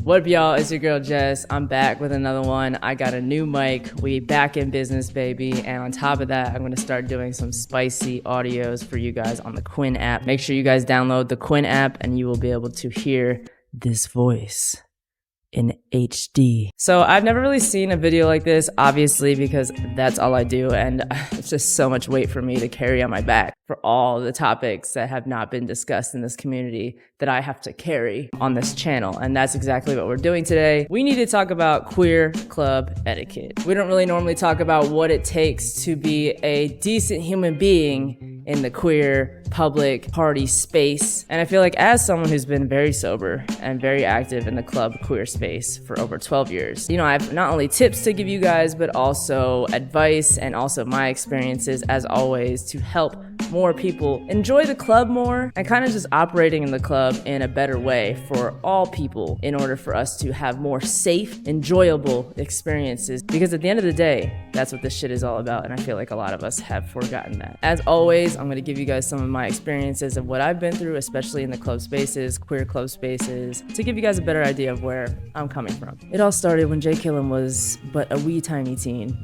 What up, y'all? It's your girl Jess. I'm back with another one. I got a new mic. We back in business, baby. And on top of that, I'm going to start doing some spicy audios for you guys on the Quinn app. Make sure you guys download the Quinn app and you will be able to hear this voice in HD. So I've never really seen a video like this, obviously, because that's all I do, and it's just so much weight for me to carry on my back for all the topics that have not been discussed in this community that I have to carry on this channel. And that's exactly what we're doing today. We need to talk about queer club etiquette. We don't really normally talk about what it takes to be a decent human being in the queer public party space. And I feel like as someone who's been very sober and very active in the club queer space for over 12 years, you know, I have not only tips to give you guys, but also advice and also my experiences, as always, to help more people enjoy the club more and kind of just operating in the club in a better way for all people in order for us to have more safe, enjoyable experiences. Because at the end of the day, that's what this shit is all about. And I feel like a lot of us have forgotten that. As always, I'm going to give you guys some of my experiences of what I've been through, especially in the club spaces, queer club spaces, to give you guys a better idea of where I'm coming from. It all started when Jkiillem was but a wee tiny teen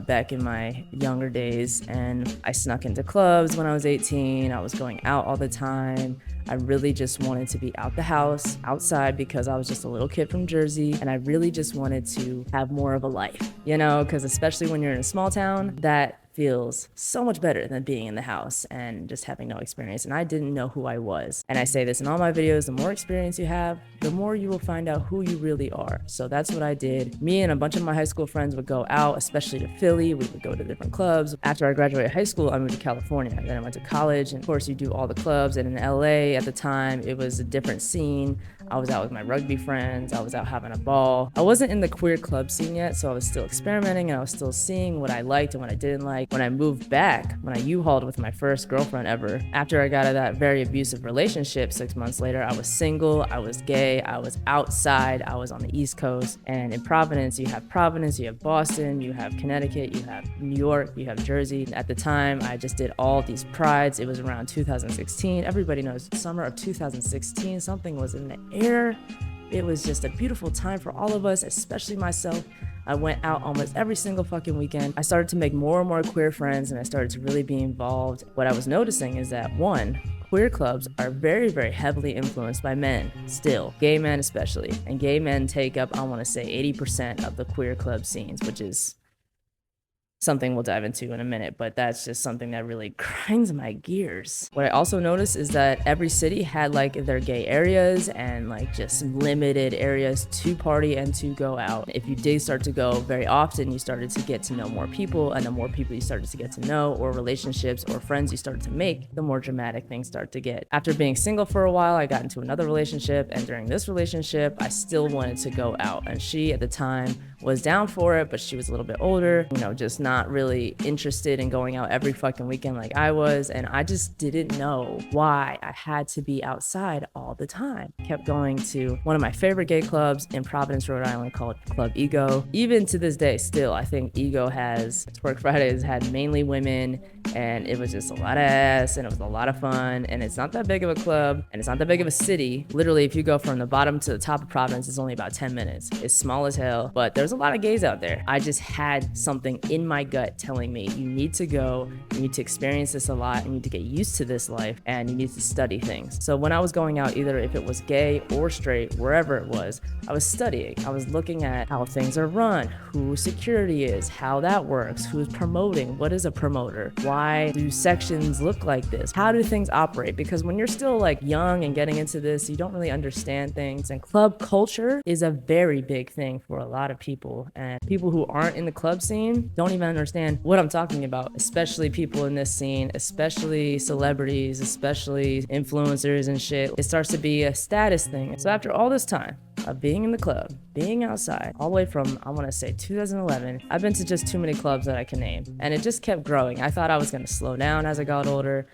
back in my younger days, and I snuck into clubs when I was 18. I was going out all the time. I really just wanted to be out the house, outside, because I was just a little kid from Jersey, and I really just wanted to have more of a life, you know, because especially when you're in a small town, that feels so much better than being in the house and just having no experience. And I didn't know who I was. And I say this in all my videos, the more experience you have, the more you will find out who you really are. So that's what I did. Me and a bunch of my high school friends would go out, especially to Philly. We would go to different clubs. After I graduated high school, I moved to California. Then I went to college, and of course you do all the clubs. And in LA at the time, it was a different scene. I was out with my rugby friends. I was out having a ball. I wasn't in the queer club scene yet, so I was still experimenting, and I was still seeing what I liked and what I didn't like. When I moved back, when I U-hauled with my first girlfriend ever, after I got out of that very abusive relationship 6 months later, I was single, I was gay, I was outside, I was on the East Coast. And in Providence, you have Boston, you have Connecticut, you have New York, you have Jersey. At the time, I just did all these prides. It was around 2016. Everybody knows summer of 2016, something was in the air. It was just a beautiful time for all of us, especially myself. I went out almost every single fucking weekend. I started to make more and more queer friends, and I started to really be involved. What I was noticing is that, one, queer clubs are very, very heavily influenced by men, still, gay men especially. And gay men take up, I want to say, 80% of the queer club scenes, which is something we'll dive into in a minute, but that's just something that really grinds my gears. What I also noticed is that every city had like their gay areas and like just limited areas to party and to go out. If you did start to go very often, you started to get to know more people, and the more people you started to get to know, or relationships or friends you started to make, the more dramatic things start to get. After being single for a while, I got into another relationship, and during this relationship, I still wanted to go out, and she at the time was down for it, but she was a little bit older, you know, just not really interested in going out every fucking weekend like I was. And I just didn't know why I had to be outside all the time. Kept going to one of my favorite gay clubs in Providence, Rhode Island, called Club Ego. Even to this day, still, I think Ego has, Twerk Fridays had mainly women, and it was just a lot of ass, and it was a lot of fun. And it's not that big of a club, and it's not that big of a city. Literally, if you go from the bottom to the top of Providence, it's only about 10 minutes. It's small as hell, but there's a lot of gays out there. I just had something in my gut telling me, you need to go, you need to experience this a lot, you need to get used to this life, and you need to study things. So when I was going out, either if it was gay or straight, wherever it was, I was studying. I was looking at how things are run, who security is, how that works, who's promoting, what is a promoter, why do sections look like this, how do things operate? Because when you're still like young and getting into this, you don't really understand things. And club culture is a very big thing for a lot of people, and people who aren't in the club scene don't even understand what I'm talking about, especially people in this scene, especially celebrities, especially influencers and shit. It starts to be a status thing. So after all this time of being in the club, being outside, all the way from, I want to say 2011, I've been to just too many clubs that I can name, and it just kept growing. I thought I was going to slow down as I got older.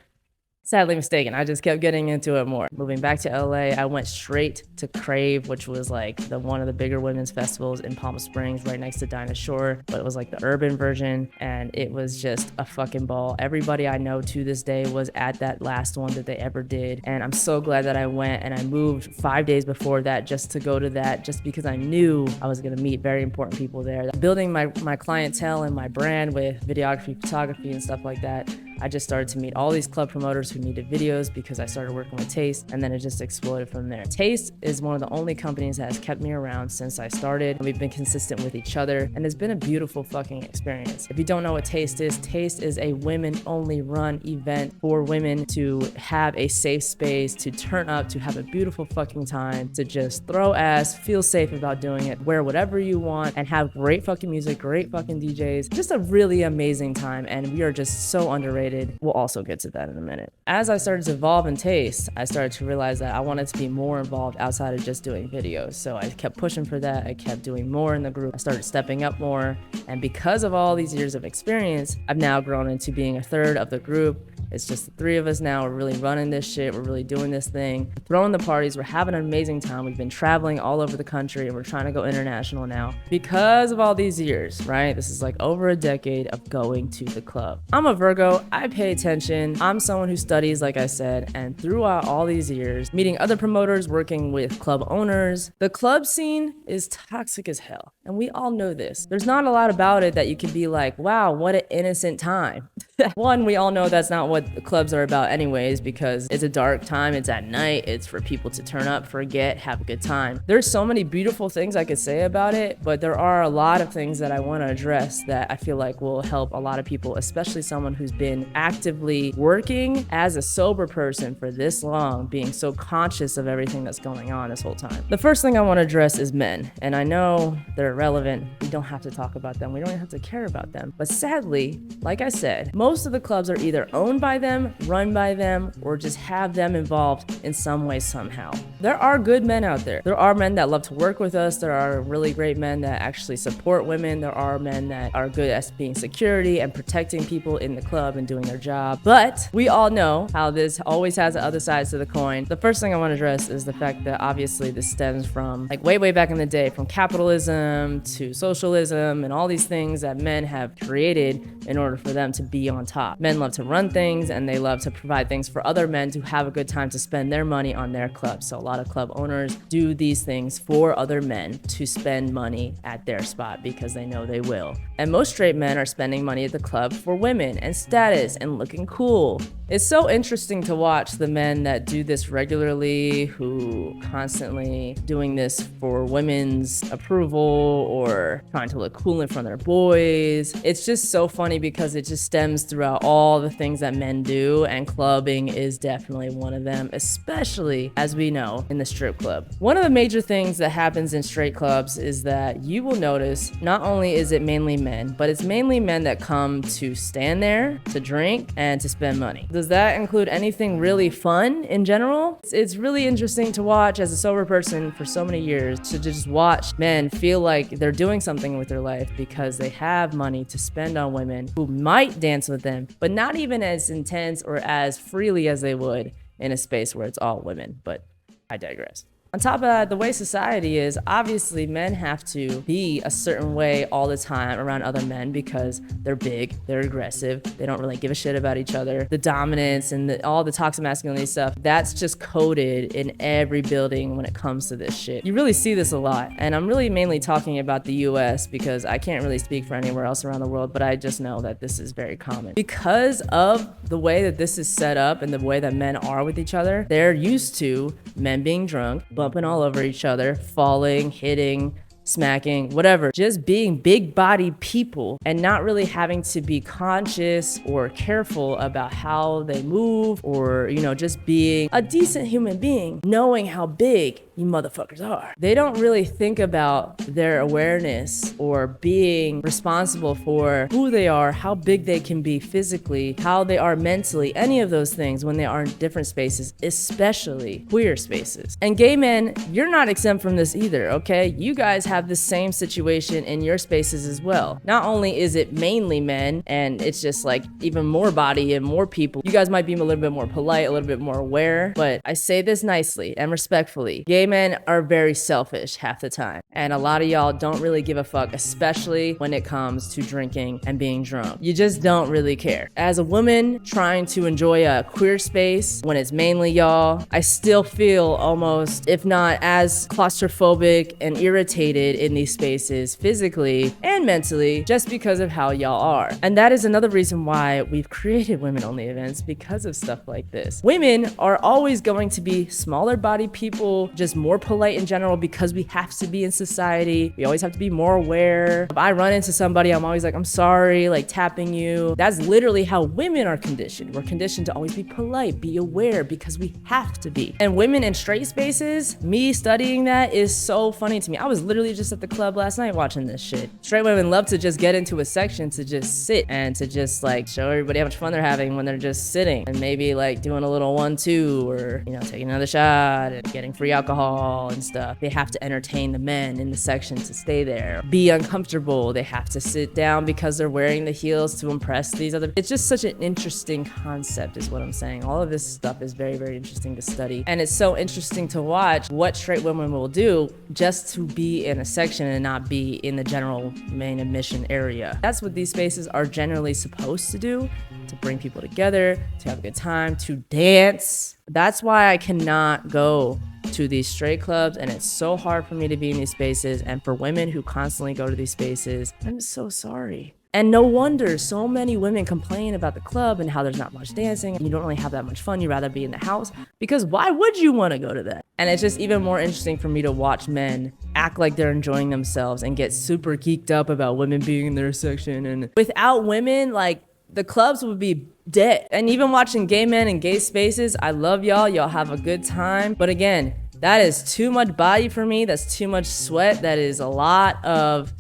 Sadly mistaken. I just kept getting into it more. Moving back to LA, I went straight to Crave, which was like one of the bigger women's festivals in Palm Springs, right next to Dinah Shore, but it was like the urban version, and it was just a fucking ball. Everybody I know to this day was at that last one that they ever did, and I'm so glad that I went, and I moved 5 days before that just to go to that, just because I knew I was gonna meet very important people there. Building my clientele and my brand with videography, photography, and stuff like that, I just started to meet all these club promoters who needed videos because I started working with Taste, and then it just exploded from there. Taste is one of the only companies that has kept me around since I started. We've been consistent with each other, and it's been a beautiful fucking experience. If you don't know what Taste is a women-only run event for women to have a safe space, to turn up, to have a beautiful fucking time, to just throw ass, feel safe about doing it, wear whatever you want, and have great fucking music, great fucking DJs. Just a really amazing time, and we are just so underrated. We'll also get to that in a minute. As I started to evolve in Taste, I started to realize that I wanted to be more involved outside of just doing videos. So I kept pushing for that. I kept doing more in the group. I started stepping up more. And because of all these years of experience, I've now grown into being a third of the group. It's just the three of us now. We're really running this shit. We're really doing this thing, throwing the parties. We're having an amazing time. We've been traveling all over the country, and we're trying to go international now because of all these years, right? This is like over a decade of going to the club. I'm a Virgo. I pay attention. I'm someone who studies, like I said, and throughout all these years, meeting other promoters, working with club owners, the club scene is toxic as hell. And we all know this. There's not a lot about it that you can be like, wow, what an innocent time. One, we all know that's not what the clubs are about anyways, because it's a dark time, it's at night, it's for people to turn up, forget, have a good time. There's so many beautiful things I could say about it, but there are a lot of things that I want to address that I feel like will help a lot of people, especially someone who's been actively working as a sober person for this long, being so conscious of everything that's going on this whole time. The first thing I want to address is men, and I know they're irrelevant. We don't have to talk about them. We don't even have to care about them. But sadly, like I said, most of the clubs are either owned by them, run by them, or just have them involved in some way somehow. There are good men out there. There are men that love to work with us. There are really great men that actually support women. There are men that are good at being security and protecting people in the club and doing their job. But we all know how this always has the other sides to the coin. The first thing I want to address is the fact that obviously this stems from like way back in the day, from capitalism to socialism and all these things that men have created in order for them to be on top. Men love to run things, and they love to provide things for other men to have a good time, to spend their money on their club. So a lot of club owners do these things for other men to spend money at their spot because they know they will. And most straight men are spending money at the club for women and status and looking cool. It's so interesting to watch the men that do this regularly, who constantly doing this for women's approval or trying to look cool in front of their boys. It's just so funny because it just stems throughout all the things that men do, and clubbing is definitely one of them, especially as we know in the strip club. One of the major things that happens in straight clubs is that you will notice not only is it mainly men, but it's mainly men that come to stand there, to drink, and to spend money. Does that include anything really fun in general? It's really interesting to watch as a sober person for so many years, to just watch men feel like they're doing something with their life because they have money to spend on women who might dance with them, but not even as intense or as freely as they would in a space where it's all women. But I digress. On top of that, the way society is, obviously men have to be a certain way all the time around other men because they're big, they're aggressive, they don't really give a shit about each other. The dominance and all the toxic masculinity stuff, that's just coded in every building when it comes to this shit. You really see this a lot, and I'm really mainly talking about the US because I can't really speak for anywhere else around the world, but I just know that this is very common. Because of the way that this is set up and the way that men are with each other, they're used to men being drunk, bumping all over each other, falling, hitting, smacking, whatever, just being big body people and not really having to be conscious or careful about how they move, or, you know, just being a decent human being, knowing how big you motherfuckers are. They don't really think about their awareness or being responsible for who they are, how big they can be physically, how they are mentally, any of those things when they are in different spaces, especially queer spaces. And gay men, you're not exempt from this either, okay? You guys have the same situation in your spaces as well. Not only is it mainly men, and it's just like even more body and more people, you guys might be a little bit more polite, a little bit more aware, but I say this nicely and respectfully. Gay men are very selfish half the time, and a lot of y'all don't really give a fuck, especially when it comes to drinking and being drunk. You just don't really care. As a woman trying to enjoy a queer space when it's mainly y'all, I still feel almost, if not as claustrophobic and irritated in these spaces physically and mentally, just because of how y'all are. And that is another reason why we've created women-only events, because of stuff like this. Women are always going to be smaller body people, just more polite in general, because we have to be in society. We always have to be more aware. If I run into somebody, I'm always like, I'm sorry, like tapping you. That's literally how women are conditioned. We're conditioned to always be polite, be aware, because we have to be. And women in straight spaces, me studying that is so funny to me. I was literally just at the club last night watching this shit. Straight women love to just get into a section to just sit and to just like show everybody how much fun they're having when they're just sitting and maybe like doing a little 1-2 or, you know, taking another shot and getting free alcohol and stuff. They have to entertain the men in the section to stay there. Be uncomfortable. They have to sit down because they're wearing the heels to impress these other. It's just such an interesting concept is what I'm saying. All of this stuff is very, very interesting to study. And it's so interesting to watch what straight women will do just to be in a section and not be in the general main admission area. That's what these spaces are generally supposed to do, to bring people together, to have a good time, to dance. That's why I cannot go to these straight clubs, and it's so hard for me to be in these spaces. And for women who constantly go to these spaces, I'm so sorry. And no wonder so many women complain about the club and how there's not much dancing and you don't really have that much fun. You'd rather be in the house, because why would you want to go to that? And it's just even more interesting for me to watch men act like they're enjoying themselves and get super geeked up about women being in their section. And without women, like, the clubs would be dead. And even watching gay men in gay spaces, I love y'all. Y'all have a good time. But again, that is too much body for me. That's too much sweat. That is a lot of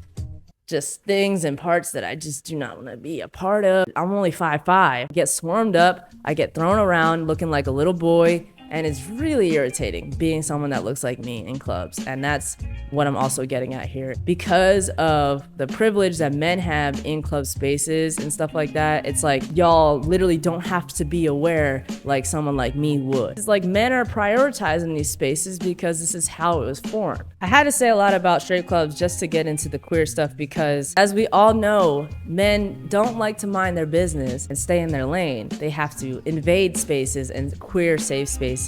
just things and parts that I just do not want to be a part of. I'm only 5'5". I get swarmed up. I get thrown around looking like a little boy. And it's really irritating being someone that looks like me in clubs. And that's what I'm also getting at here. Because of the privilege that men have in club spaces and stuff like that, it's like y'all literally don't have to be aware like someone like me would. It's like men are prioritizing these spaces because this is how it was formed. I had to say a lot about straight clubs just to get into the queer stuff, because as we all know, men don't like to mind their business and stay in their lane. They have to invade spaces and queer safe spaces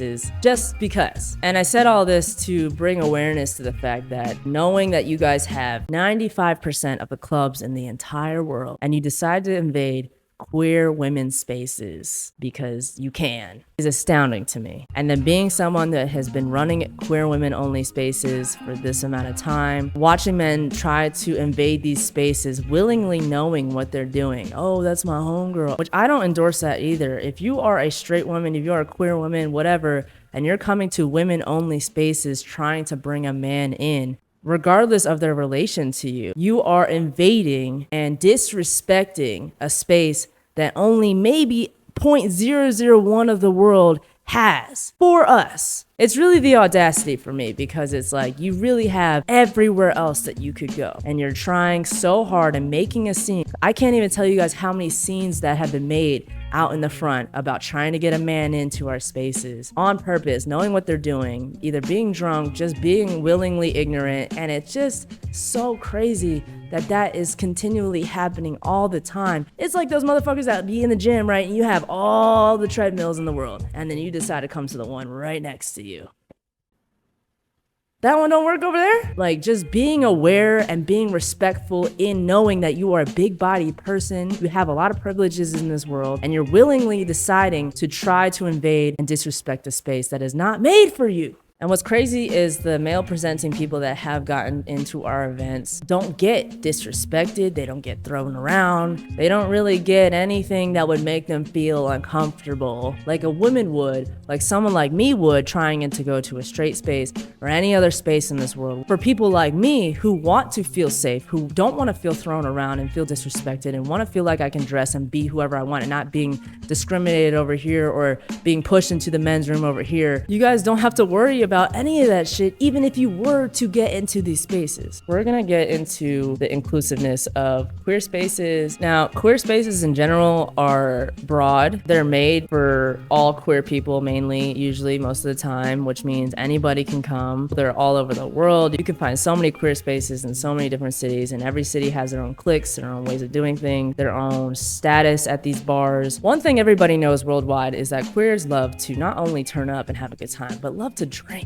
just because. And I said all this to bring awareness to the fact that knowing that you guys have 95% of the clubs in the entire world and you decide to invade queer women's spaces because you can is astounding to me. And then being someone that has been running queer women only spaces for this amount of time, watching men try to invade these spaces willingly knowing what they're doing. Oh, that's my homegirl, which I don't endorse that either. If you are a straight woman, if you are a queer woman, whatever, and you're coming to women only spaces trying to bring a man in, regardless of their relation to you, you are invading and disrespecting a space that only maybe 0.001 of the world has for us. It's really the audacity for me, because it's like you really have everywhere else that you could go and you're trying so hard and making a scene. I can't even tell you guys how many scenes that have been made out in the front about trying to get a man into our spaces on purpose, knowing what they're doing, either being drunk, just being willingly ignorant. And it's just so crazy that that is continually happening all the time. It's like those motherfuckers that be in the gym, right? And you have all the treadmills in the world, and then you decide to come to the one right next to you. That one don't work over there? Like, just being aware and being respectful in knowing that you are a big body person, you have a lot of privileges in this world, and you're willingly deciding to try to invade and disrespect a space that is not made for you. And what's crazy is the male presenting people that have gotten into our events don't get disrespected. They don't get thrown around. They don't really get anything that would make them feel uncomfortable like a woman would, like someone like me would trying to go to a straight space or any other space in this world. For people like me who want to feel safe, who don't want to feel thrown around and feel disrespected and want to feel like I can dress and be whoever I want and not being discriminated over here or being pushed into the men's room over here, you guys don't have to worry about any of that shit, even if you were to get into these spaces. We're gonna get into the inclusiveness of queer spaces. Now, queer spaces in general are broad. They're made for all queer people, mainly, usually, most of the time, which means anybody can come. They're all over the world. You can find so many queer spaces in so many different cities, and every city has their own cliques, their own ways of doing things, their own status at these bars. One thing everybody knows worldwide is that queers love to not only turn up and have a good time, but love to drink.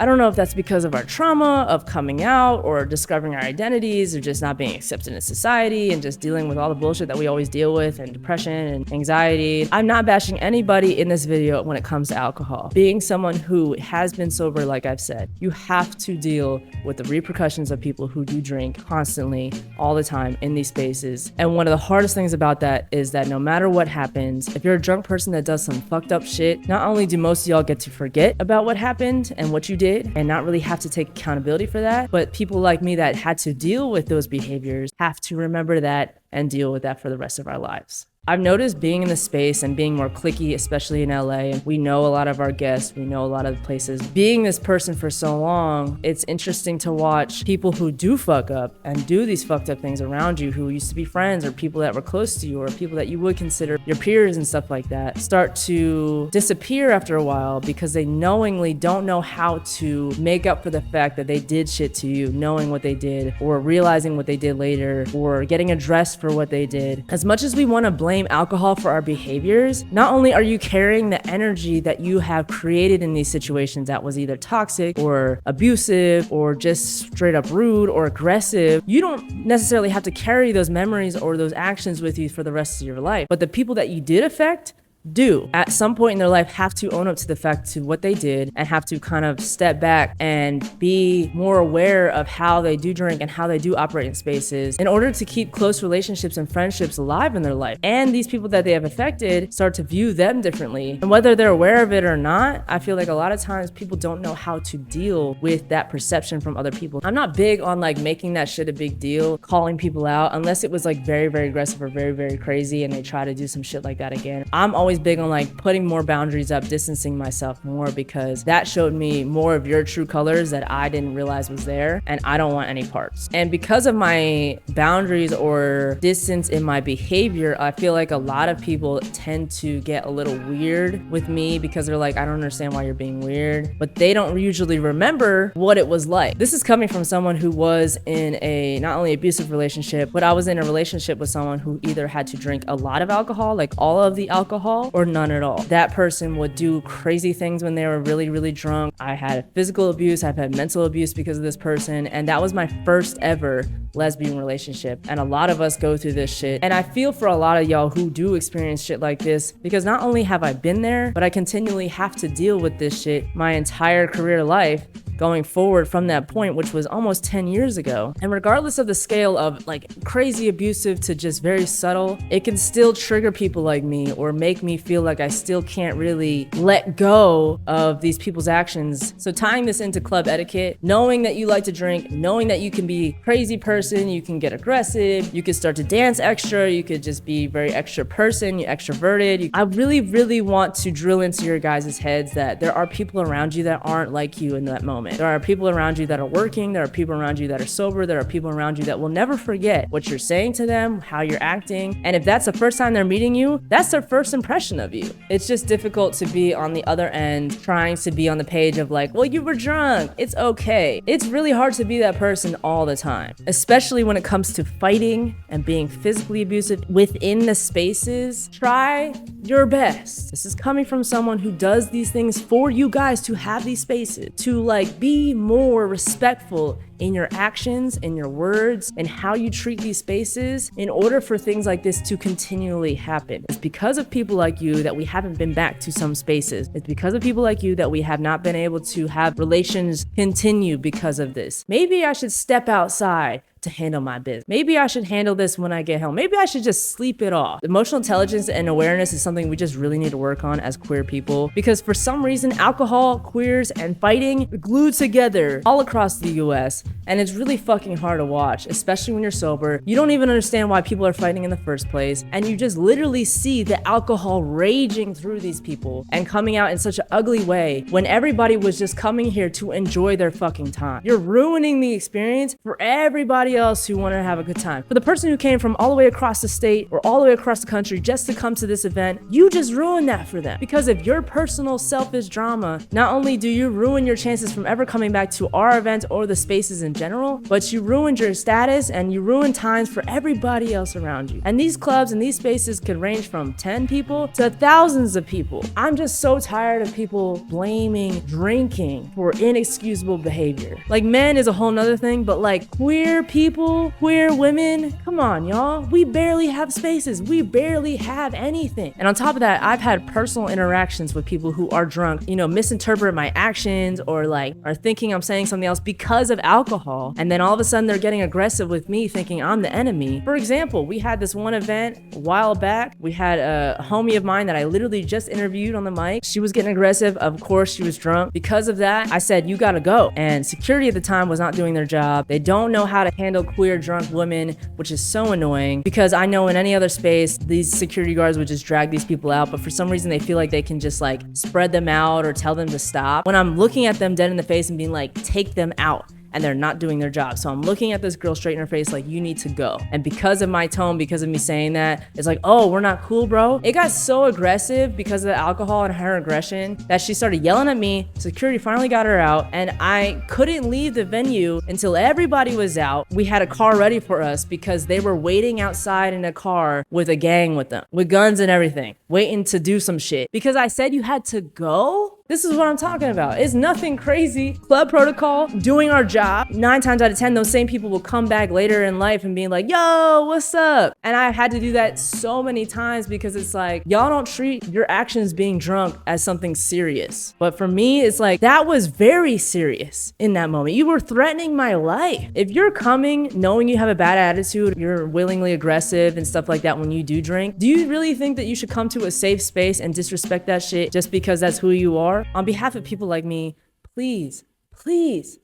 I don't know if that's because of our trauma of coming out or discovering our identities or just not being accepted in society and just dealing with all the bullshit that we always deal with and depression and anxiety. I'm not bashing anybody in this video when it comes to alcohol. Being someone who has been sober, like I've said, you have to deal with the repercussions of people who do drink constantly, all the time in these spaces. And one of the hardest things about that is that no matter what happens, if you're a drunk person that does some fucked up shit, not only do most of y'all get to forget about what happened and what you did, and not really have to take accountability for that. But people like me that had to deal with those behaviors have to remember that and deal with that for the rest of our lives. I've noticed being in the space and being more cliquey, especially in LA, and we know a lot of our guests, we know a lot of the places. Being this person for so long, it's interesting to watch people who do fuck up and do these fucked up things around you who used to be friends or people that were close to you or people that you would consider your peers and stuff like that start to disappear after a while because they knowingly don't know how to make up for the fact that they did shit to you, knowing what they did or realizing what they did later or getting addressed for what they did. As much as we want to blame alcohol for our behaviors, not only are you carrying the energy that you have created in these situations that was either toxic or abusive or just straight up rude or aggressive, you don't necessarily have to carry those memories or those actions with you for the rest of your life. But the people that you did affect do at some point in their life have to own up to the fact to what they did and have to kind of step back and be more aware of how they do drink and how they do operate in spaces in order to keep close relationships and friendships alive in their life. And these people that they have affected start to view them differently. And whether they're aware of it or not, I feel like a lot of times people don't know how to deal with that perception from other people. I'm not big on like making that shit a big deal, calling people out, unless it was like very, very aggressive or very, very crazy and they try to do some shit like that again. I'm always big on like putting more boundaries up, distancing myself more because that showed me more of your true colors that I didn't realize was there and I don't want any parts. And because of my boundaries or distance in my behavior, I feel like a lot of people tend to get a little weird with me because they're like, I don't understand why you're being weird, but they don't usually remember what it was like. This is coming from someone who was in a not only abusive relationship, but I was in a relationship with someone who either had to drink a lot of alcohol, like all of the alcohol, or none at all. That person would do crazy things when they were really, really drunk. I had physical abuse, I've had mental abuse because of this person, and that was my first ever lesbian relationship. And a lot of us go through this shit. And I feel for a lot of y'all who do experience shit like this because not only have I been there, but I continually have to deal with this shit my entire career life going forward from that point, which was almost 10 years ago. And regardless of the scale of like crazy abusive to just very subtle, it can still trigger people like me or make me feel like I still can't really let go of these people's actions. So tying this into club etiquette, knowing that you like to drink, knowing that you can be a crazy person, you can get aggressive, you could start to dance extra, you could just be very extra person, you're extroverted. I really, really want to drill into your guys' heads that there are people around you that aren't like you in that moment. There are people around you that are working, there are people around you that are sober, there are people around you that will never forget what you're saying to them, how you're acting. And if that's the first time they're meeting you, that's their first impression of you. It's just difficult to be on the other end trying to be on the page of like, well, you were drunk, it's okay. It's really hard to be that person all the time, especially when it comes to fighting and being physically abusive within the spaces. Try your best. This is coming from someone who does these things for you guys to have these spaces, to like be more respectful in your actions, in your words, and how you treat these spaces in order for things like this to continually happen. It's because of people like you that we haven't been back to some spaces. It's because of people like you that we have not been able to have relations continue because of this. Maybe I should step outside to handle my business. Maybe I should handle this when I get home. Maybe I should just sleep it off. Emotional intelligence and awareness is something we just really need to work on as queer people, because for some reason, alcohol, queers, and fighting are glued together all across the US, and it's really fucking hard to watch, especially when you're sober. You don't even understand why people are fighting in the first place, and you just literally see the alcohol raging through these people and coming out in such an ugly way when everybody was just coming here to enjoy their fucking time. You're ruining the experience for everybody else who want to have a good time. For the person who came from all the way across the state or all the way across the country just to come to this event, you just ruined that for them. Because of your personal selfish drama, not only do you ruin your chances from ever coming back to our event or the spaces in general, but you ruined your status and you ruined times for everybody else around you. And these clubs and these spaces could range from 10 people to thousands of people. I'm just so tired of people blaming drinking for inexcusable behavior. Like, men is a whole nother thing, but like queer people, queer women, come on, y'all. We barely have spaces. We barely have anything. And on top of that, I've had personal interactions with people who are drunk, misinterpret my actions or like are thinking I'm saying something else because of alcohol. And then all of a sudden they're getting aggressive with me thinking I'm the enemy. For example, we had this one event a while back. We had a homie of mine that I literally just interviewed on the mic. She was getting aggressive. Of course, she was drunk. Because of that, I said, you gotta go. And security at the time was not doing their job. They don't know how to handle queer drunk women, which is so annoying, because I know in any other space these security guards would just drag these people out, but for some reason they feel like they can just like spread them out or tell them to stop when I'm looking at them dead in the face and being like, take them out. And they're not doing their job. So I'm looking at this girl straight in her face like, you need to go. And because of my tone, because of me saying that, it's like, oh, we're not cool, bro. It got so aggressive because of the alcohol and her aggression that she started yelling at me. Security finally got her out, and I couldn't leave the venue until everybody was out. We had a car ready for us because they were waiting outside in a car with a gang with them, with guns and everything, waiting to do some shit. Because I said you had to go? This is what I'm talking about. It's nothing crazy. Club protocol, doing our job. 9 times out of 10, those same people will come back later in life and be like, yo, what's up? And I had to do that so many times because it's like, y'all don't treat your actions being drunk as something serious. But for me, it's like, that was very serious in that moment. You were threatening my life. If you're coming knowing you have a bad attitude, you're willingly aggressive and stuff like that when you do drink, do you really think that you should come to a safe space and disrespect that shit just because that's who you are? On behalf of people like me, please, please,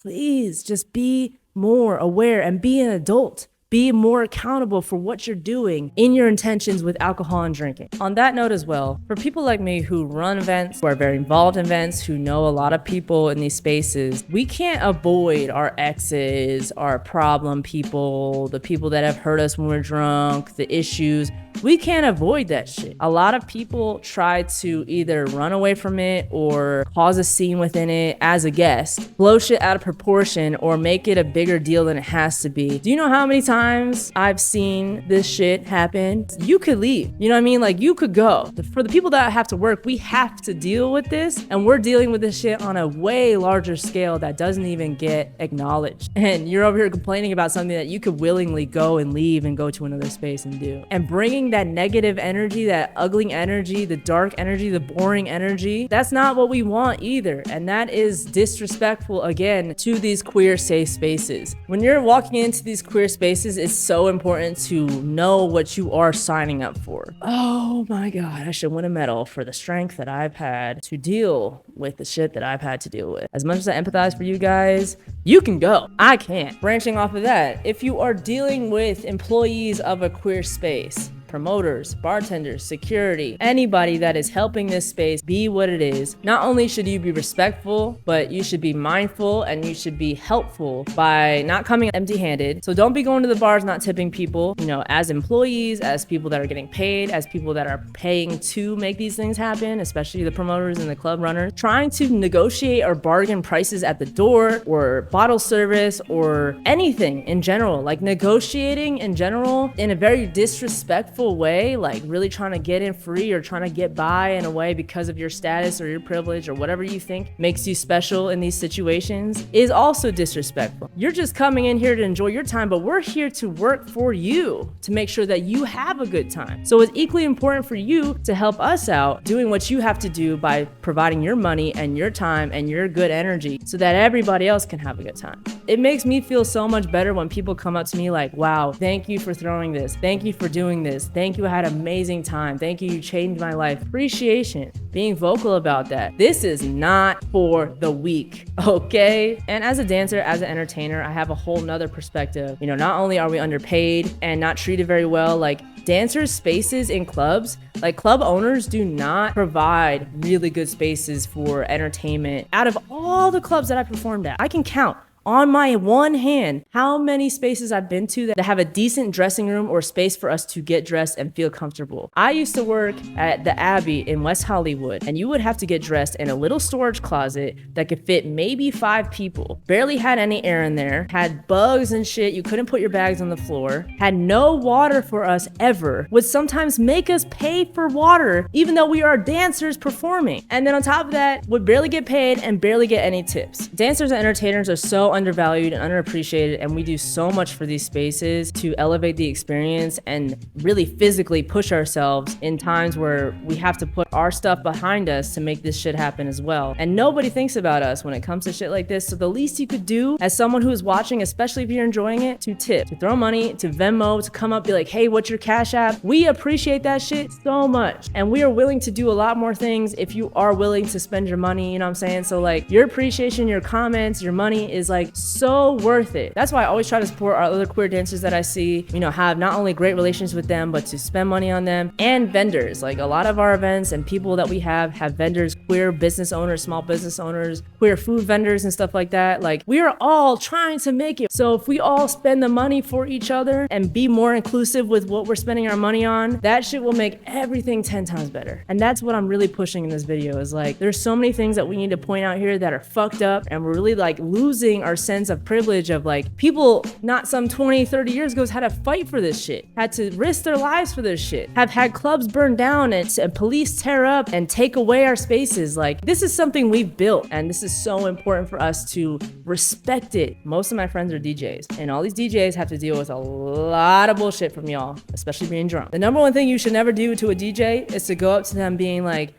please just be more aware and be an adult. Be more accountable for what you're doing in your intentions with alcohol and drinking. On that note as well, for people like me who run events, who are very involved in events, who know a lot of people in these spaces, we can't avoid our exes, our problem people, the people that have hurt us when we're drunk, the issues. We can't avoid that shit. A lot of people try to either run away from it or cause a scene within it as a guest, blow shit out of proportion, or make it a bigger deal than it has to be. Do you know how many times I've seen this shit happen? You could leave. You know what I mean? Like, you could go. For the people that have to work, we have to deal with this, and we're dealing with this shit on a way larger scale that doesn't even get acknowledged. And you're over here complaining about something that you could willingly go and leave and go to another space and do. And bringing that negative energy, that ugly energy, the dark energy, the boring energy, that's not what we want either. And that is disrespectful, again, to these queer safe spaces. When you're walking into these queer spaces, it's so important to know what you are signing up for. Oh my God, I should win a medal for the strength that I've had to deal with the shit that I've had to deal with. As much as I empathize for you guys, you can go. I can't. Branching off of that, if you are dealing with employees of a queer space, promoters, bartenders, security, anybody that is helping this space be what it is, not only should you be respectful, but you should be mindful and you should be helpful by not coming empty-handed. So don't be going to the bars not tipping people, as employees, as people that are getting paid, as people that are paying to make these things happen, especially the promoters and the club runners. Trying to negotiate or bargain prices at the door or bottle service or anything in general, like negotiating in general in a very disrespectful disrespectful way, like really trying to get in free or trying to get by in a way because of your status or your privilege or whatever you think makes you special in these situations, is also disrespectful. You're just coming in here to enjoy your time, but we're here to work for you to make sure that you have a good time. So it's equally important for you to help us out doing what you have to do by providing your money and your time and your good energy so that everybody else can have a good time. It makes me feel so much better when people come up to me like, wow, thank you for throwing this. Thank you for doing this. Thank you, I had an amazing time. Thank you, you changed my life. Appreciation, being vocal about that. This is not for the weak, okay? And as a dancer, as an entertainer, I have a whole nother perspective. You know, not only are we underpaid and not treated very well, like dancers' spaces in clubs, like club owners do not provide really good spaces for entertainment. Out of all the clubs that I performed at, I can count on my one hand how many spaces I've been to that have a decent dressing room or space for us to get dressed and feel comfortable. I used to work at the Abbey in West Hollywood, and you would have to get dressed in a little storage closet that could fit maybe 5 people. Barely had any air in there, had bugs and shit, you couldn't put your bags on the floor, had no water for us ever, would sometimes make us pay for water even though we are dancers performing. And then on top of that, would barely get paid and barely get any tips. Dancers and entertainers are so undervalued and underappreciated, and we do so much for these spaces to elevate the experience and really physically push ourselves in times where we have to put our stuff behind us to make this shit happen as well. And nobody thinks about us when it comes to shit like this. So the least you could do as someone who is watching, especially if you're enjoying it, to tip, to throw money, to Venmo, to come up, be like, hey, what's your Cash App? We appreciate that shit so much. And we are willing to do a lot more things if you are willing to spend your money, you know what I'm saying? So like your appreciation, your comments, your money is like so worth it. That's why I always try to support our other queer dancers that I see, you know, have not only great relations with them, but to spend money on them, and vendors. Like a lot of our events and people that we have vendors, queer business owners, small business owners, queer food vendors and stuff like that. Like we are all trying to make it. So if we all spend the money for each other and be more inclusive with what we're spending our money on, that shit will make everything 10 times better. And that's what I'm really pushing in this video, is like, there's so many things that we need to point out here that are fucked up, and we're really like losing our sense of privilege of like people not some 20, 30 years ago had to fight for this shit, had to risk their lives for this shit, have had clubs burned down and police tear up and take away our spaces. Like this is something we've built, and this is so important for us to respect it. Most of my friends are DJs, and all these DJs have to deal with a lot of bullshit from y'all, especially being drunk. The number one thing you should never do to a DJ is to go up to them being like,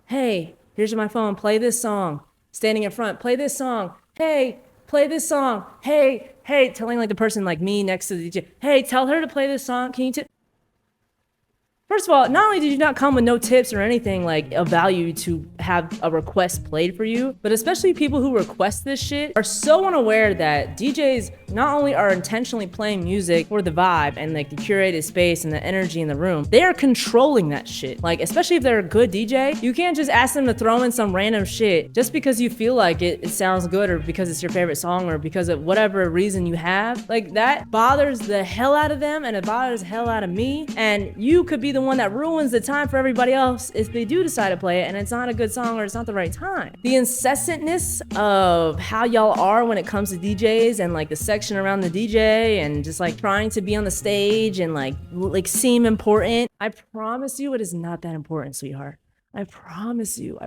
hey, here's my phone, play this song. Standing in front, play this song. Hey, play this song. Hey, telling like the person like me next to the DJ, hey, tell her to play this song. Can you First of all, not only did you not come with no tips or anything like of value to have a request played for you, but especially people who request this shit are so unaware that DJs not only are intentionally playing music for the vibe and like the curated space and the energy in the room, they are controlling that shit. Like, especially if they're a good DJ, you can't just ask them to throw in some random shit just because you feel like it sounds good, or because it's your favorite song, or because of whatever reason you have. Like, that bothers the hell out of them, and it bothers the hell out of me. And you could be the one that ruins the time for everybody else if they do decide to play it and it's not a good song or it's not the right time. The incessantness of how y'all are when it comes to DJs, and like the section around the DJ, and just like trying to be on the stage and like seem important. I promise you it is not that important, sweetheart. I promise you,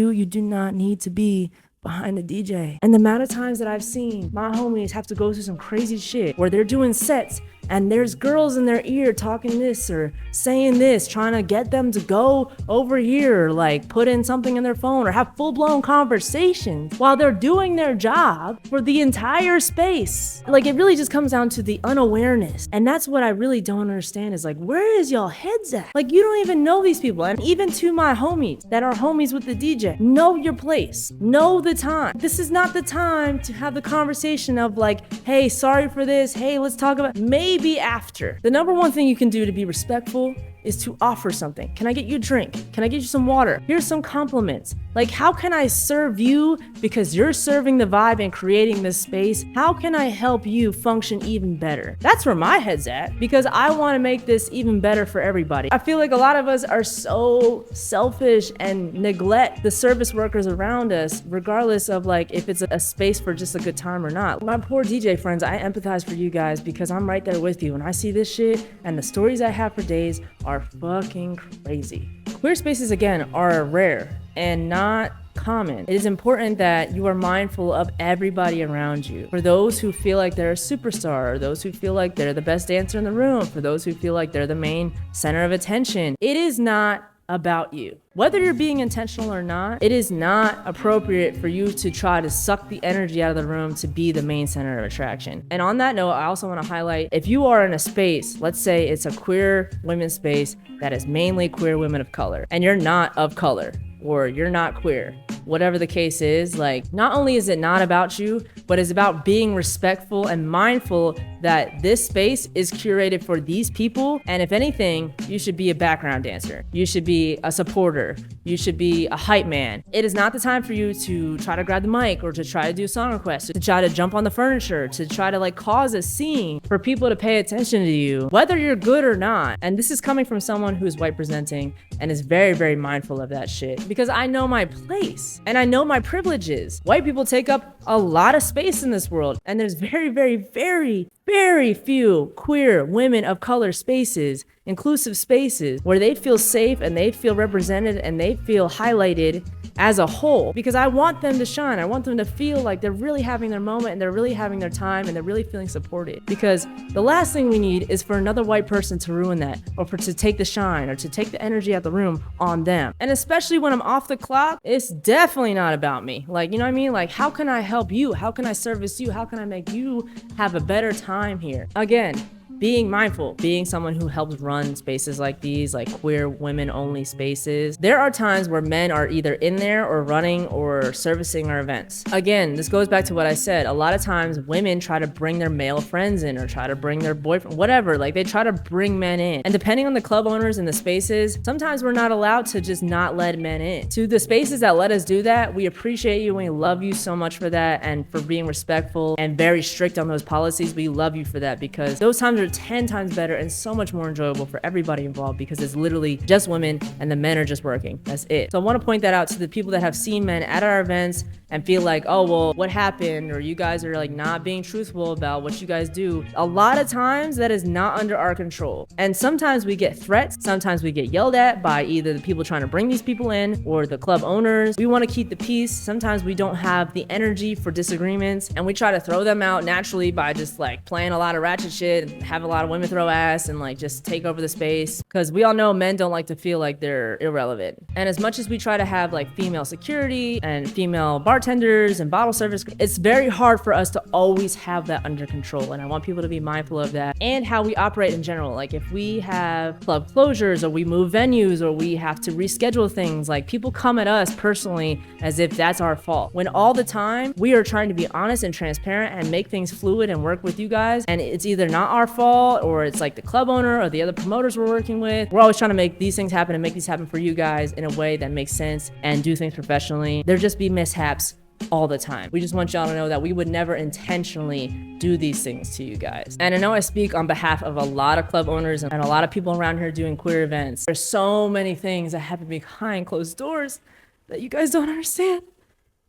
you do not need to be behind the DJ. And the amount of times that I've seen my homies have to go through some crazy shit where they're doing sets and there's girls in their ear talking this or saying this, trying to get them to go over here, or like put in something in their phone, or have full-blown conversations while they're doing their job for the entire space. Like, it really just comes down to the unawareness. And that's what I really don't understand, is like, where is y'all heads at? Like, you don't even know these people. And even to my homies that are homies with the DJ, know your place, know the time. This is not the time to have the conversation of like, hey, sorry for this, hey, let's talk about, maybe after. The number one thing you can do to be respectful is to offer something. Can I get you a drink? Can I get you some water? Here's some compliments. Like, how can I serve you because you're serving the vibe and creating this space? How can I help you function even better? That's where my head's at, because I want to make this even better for everybody. I feel like a lot of us are so selfish and neglect the service workers around us, regardless of like if it's a space for just a good time or not. My poor DJ friends, I empathize for you guys because I'm right there with you. When I see this shit, and the stories I have for days are fucking crazy. Queer spaces, again, are rare and not common. It is important that you are mindful of everybody around you. For those who feel like they're a superstar, or those who feel like they're the best dancer in the room, for those who feel like they're the main center of attention, it is not about you. Whether you're being intentional or not, it is not appropriate for you to try to suck the energy out of the room to be the main center of attraction. And on that note, I also want to highlight, if you are in a space, let's say it's a queer women's space that is mainly queer women of color, and you're not of color, or you're not queer, whatever the case is, like, not only is it not about you, but it's about being respectful and mindful that this space is curated for these people. And if anything, you should be a background dancer. You should be a supporter. You should be a hype man. It is not the time for you to try to grab the mic or to try to do a song request, to try to jump on the furniture, to try to like cause a scene for people to pay attention to you, whether you're good or not. And this is coming from someone who's white presenting and is very, very mindful of that shit, because I know my place and I know my privileges. White people take up a lot of space in this world, and there's very, very, very, very few queer women of color spaces, inclusive spaces, where they feel safe and they feel represented and they feel highlighted as a whole, because I want them to shine. I want them to feel like they're really having their moment and they're really having their time and they're really feeling supported. Because the last thing we need is for another white person to ruin that, or to take the shine or to take the energy out the room on them. And especially when I'm off the clock, it's definitely not about me. Like, you know what I mean? Like, how can I help you? How can I service you? How can I make you have a better time here? Again, being mindful, being someone who helps run spaces like these, like queer women only spaces. There are times where men are either in there or running or servicing our events. Again, this goes back to what I said. A lot of times women try to bring their male friends in or try to bring their boyfriend, whatever. Like, they try to bring men in. And depending on the club owners and the spaces, sometimes we're not allowed to just not let men in. To the spaces that let us do that, we appreciate you and we love you so much for that and for being respectful and very strict on those policies. We love you for that, because those times are 10 times better and so much more enjoyable for everybody involved, because it's literally just women and the men are just working. That's it. So I want to point that out to the people that have seen men at our events and feel like, oh, well, what happened? Or you guys are like not being truthful about what you guys do. A lot of times that is not under our control. And sometimes we get threats. Sometimes we get yelled at by either the people trying to bring these people in or the club owners. We want to keep the peace. Sometimes we don't have the energy for disagreements, and we try to throw them out naturally by just like playing a lot of ratchet shit and have a lot of women throw ass and like just take over the space, because we all know men don't like to feel like they're irrelevant. And as much as we try to have like female security and female bartenders and bottle service, it's very hard for us to always have that under control. And I want people to be mindful of that and how we operate in general. Like, if we have club closures or we move venues or we have to reschedule things, like, people come at us personally as if that's our fault, when all the time we are trying to be honest and transparent and make things fluid and work with you guys. And it's either not our fault or it's like the club owner or the other promoters we're working with. We're always trying to make these things happen and make these happen for you guys in a way that makes sense and do things professionally. There just be mishaps all the time. We just want y'all to know that we would never intentionally do these things to you guys. And I know I speak on behalf of a lot of club owners and a lot of people around here doing queer events. There's so many things that happen behind closed doors that you guys don't understand.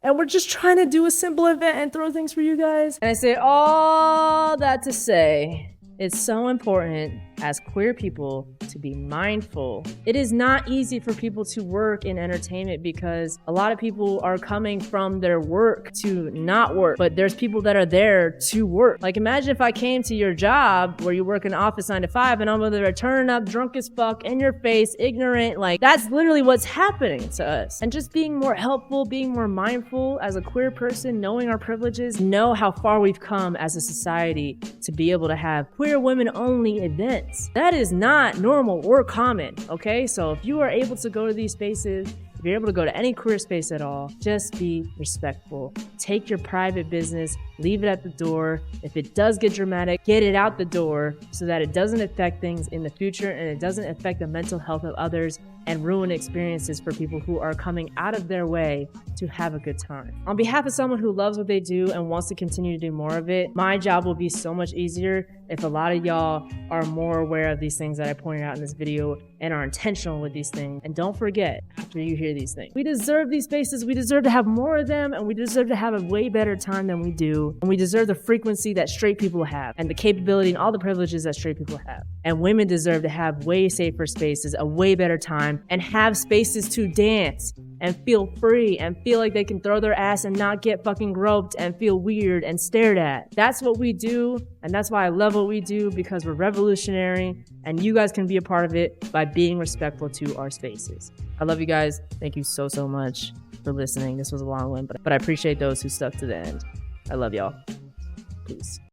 And we're just trying to do a simple event and throw things for you guys. And I say all that to say, it's so important as queer people to be mindful. It is not easy for people to work in entertainment because a lot of people are coming from their work to not work, but there's people that are there to work. Like, imagine if I came to your job where you work in an office 9 to 5 and I'm over there turning up drunk as fuck in your face, ignorant. Like, that's literally what's happening to us. And just being more helpful, being more mindful as a queer person, knowing our privileges, know how far we've come as a society to be able to have queer women only events. That is not normal or common, okay? So if you are able to go to these spaces, if you're able to go to any queer space at all, just be respectful. Take your private business leave it at the door. If it does get dramatic, get it out the door so that it doesn't affect things in the future and it doesn't affect the mental health of others and ruin experiences for people who are coming out of their way to have a good time. On behalf of someone who loves what they do and wants to continue to do more of it, my job will be so much easier if a lot of y'all are more aware of these things that I pointed out in this video and are intentional with these things. And don't forget, after you hear these things, we deserve these spaces, we deserve to have more of them, and we deserve to have a way better time than we do. And we deserve the frequency that straight people have and the capability and all the privileges that straight people have. And women deserve to have way safer spaces, a way better time, and have spaces to dance and feel free and feel like they can throw their ass and not get fucking groped and feel weird and stared at. That's what we do, and that's why I love what we do, because we're revolutionary, and you guys can be a part of it by being respectful to our spaces. I love you guys. Thank you so much for listening. This was a long one, but I appreciate those who stuck to the end. I love y'all. Peace.